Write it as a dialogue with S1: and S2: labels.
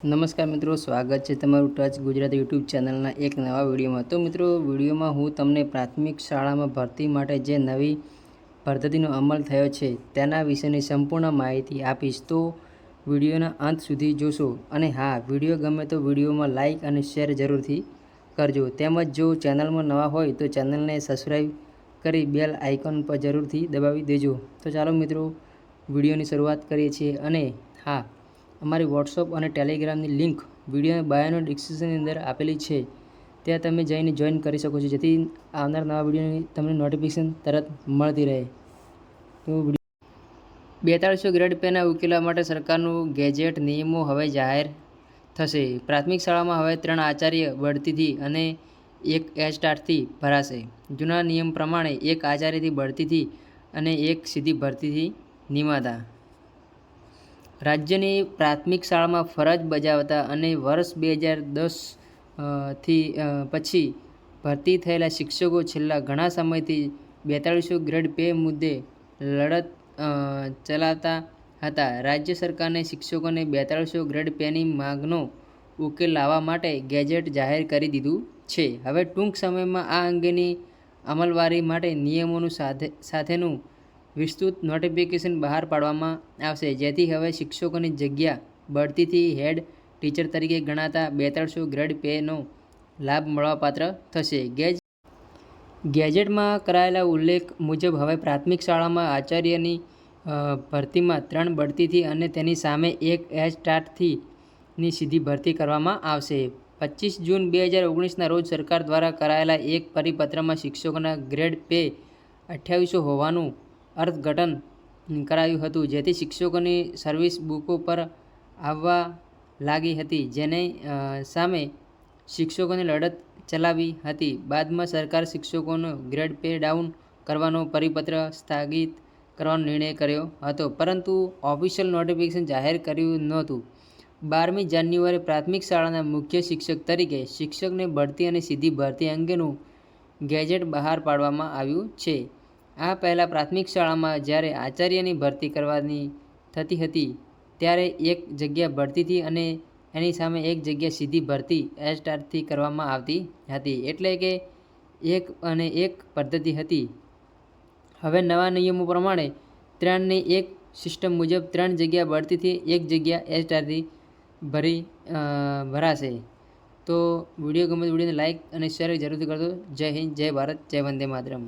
S1: નમસ્કાર મિત્રો, સ્વાગત છે તમારું ટચ ગુજરાત યુટ્યુબ ચેનલના એક નવા વિડીયોમાં। તો મિત્રો, વિડીયોમાં હું તમને પ્રાથમિક શાળામાં ભરતી માટે જે નવી પદ્ધતિનો અમલ થયો છે તેના વિશેની સંપૂર્ણ માહિતી આપીશ, તો વિડીયોના અંત સુધી જોશો। અને હા, વિડીયો ગમે તો વિડીયોમાં લાઇક અને શેર જરૂરથી કરજો, તેમજ જો ચેનલમાં નવા હોય તો ચેનલને સબસ્ક્રાઈબ કરી બેલ આઇકોન પર જરૂરથી દબાવી દેજો। તો ચાલો મિત્રો, વિડીયોની શરૂઆત કરીએ છીએ। અને હા, અમારી વોટ્સઅપ અને ટેલિગ્રામની લિંક વિડીયો બાયોનો ડિસ્ક્રિપ્શનની અંદર આપેલી છે, ત્યાં તમે જઈને જોઈન કરી શકો છો, જેથી આવનાર નવા વિડીયોની તમને નોટિફિકેશન તરત મળતી રહે। તો 4200 ગ્રેડ પેના ઉકેલવા માટે સરકારનું ગેજેટ નિયમો હવે જાહેર થશે। પ્રાથમિક શાળામાં હવે 3 આચાર્ય બઢતીથી અને 1 એચટાટથી ભરાશે। જૂના નિયમ પ્રમાણે 1 આચાર્યથી બઢતીથી અને 1 સીધી ભરતીથી નિમાતા। રાજ્યની પ્રાથમિક શાળામાં ફરજ બજાવતા અને વર્ષ 2010 પછી ભરતી થયેલા શિક્ષકો છેલ્લા ઘણા સમયથી 4200 ગ્રેડ પે મુદ્દે લડત ચલાવતા હતા। રાજ્ય સરકારે શિક્ષકોને 4200 ગ્રેડ પેની માંગનો ઉકેલ લાવવા માટે ગેજેટ જાહેર કરી દીધું છે। હવે ટૂંક સમયમાં આ અંગેની અમલવારી માટે નિયમોનું સાથેનું વિસ્તૃત નોટિફિકેશન બહાર પાડવામાં આવશે, જેથી હવે શિક્ષકોની જગ્યા બઢતીથી હેડ ટીચર તરીકે ગણાતા 4200 ગ્રેડ પેનો લાભ મળવાપાત્ર થશે। ગેજેટમાં કરાયેલા ઉલ્લેખ મુજબ હવે પ્રાથમિક શાળામાં આચાર્યની ભરતીમાં 3 બઢતીથી અને તેની સામે 1 એચટાટથી ની સીધી ભરતી કરવામાં આવશે। 25 જૂન 2019ના રોજ સરકાર દ્વારા કરાયેલા એક પરિપત્રમાં શિક્ષકોના ગ્રેડ પે 2800 હોવાનું અર્થઘટન કરાયું હતું, જેથી શિક્ષકોની સર્વિસ બુકો પર આવવા લાગી હતી, જેની સામે શિક્ષકોને લડત ચલાવી હતી। બાદમાં સરકારે શિક્ષકોનો ગ્રેડ પે ડાઉન કરવાનો પરિપત્ર સ્થગિત કરવાનો નિર્ણય કર્યો હતો, પરંતુ ઓફિશિયલ નોટિફિકેશન જાહેર કર્યું નહોતું। 12મી જાન્યુઆરીએ પ્રાથમિક શાળાના મુખ્ય શિક્ષક તરીકે શિક્ષકને બઢતી અને સીધી ભરતી અંગેનું ગેજેટ બહાર પાડવામાં આવ્યું છે। આ પહેલાં પ્રાથમિક શાળામાં જ્યારે આચાર્યની ભરતી કરવાની થતી હતી, ત્યારે 1 જગ્યા બઢતીથી અને એની સામે 1 જગ્યા સીધી ભરતી એચટાટથી કરવામાં આવતી હતી, એટલે કે 1 અને 1 પદ્ધતિ હતી। હવે નવા નિયમો પ્રમાણે 3 ની 1 સિસ્ટમ મુજબ 3 જગ્યા બઢતીથી 1 જગ્યા એચટાટથી ભરાશે। તો વિડીયો ગમે તો વિડીયોને લાઇક અને શેર જરૂરથી કરજો। જય હિન્દ, જય ભારત, જય વંદે માતરમ।